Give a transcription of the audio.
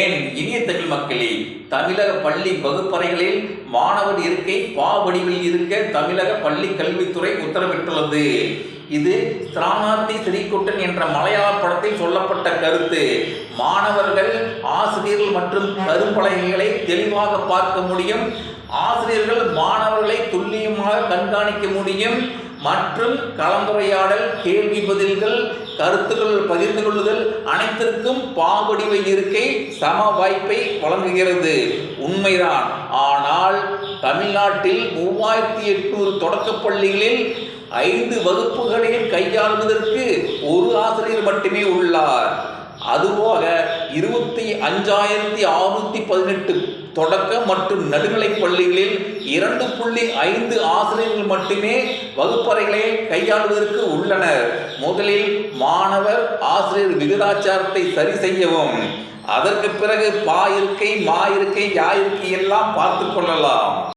ஏன் இனிய தமிழ் மக்களே, தமிழக பள்ளி வகுப்பறைகளில் மாணவர் இருக்கை பாவடிவில் இருக்க தமிழக பள்ளி கல்வித்துறை உத்தரவிட்டுள்ளது. இது ஸ்ரானார்த்தி ஸ்ரீகுட்டன் என்ற மலையாள படத்தில் சொல்லப்பட்ட கருத்து. மாணவர்கள் ஆசிரியர்கள் மற்றும் கரும்பலகைகளை தெளிவாக பார்க்க முடியும். ஆசிரியர்கள் மாணவர்களை துல்லியமாக கண்காணிக்க முடியும் மற்றும் கலந்துரையாடல், கேள்வி பதில்கள், கருத்துக்கள் பகிர்ந்து கொள்ளுதல் அனைத்திற்கும் பாவடிவ இருக்கை சம வாய்ப்பை வழங்குகிறது. உண்மைதான். ஆனால் தமிழ்நாட்டில் 3800 தொடக்கப் பள்ளிகளில் 5 வகுப்புகளையும் கையாளுவதற்கு ஒரு ஆசிரியர் மட்டுமே உள்ளார். அதுபோக 25,618 தொடக்க மற்றும் நடுநிலைப் பள்ளிகளில் 2.5 ஆசிரியர்கள் மட்டுமே வகுப்பறைகளை கையாளுவதற்கு உள்ளனர். முதலில் மாணவர் ஆசிரியர் விகிதாச்சாரத்தை சரி செய்யவும். அதற்கு பிறகு பா இருக்கை, மா இருக்கை, யா இருக்கை எல்லாம் பார்த்து கொள்ளலாம்.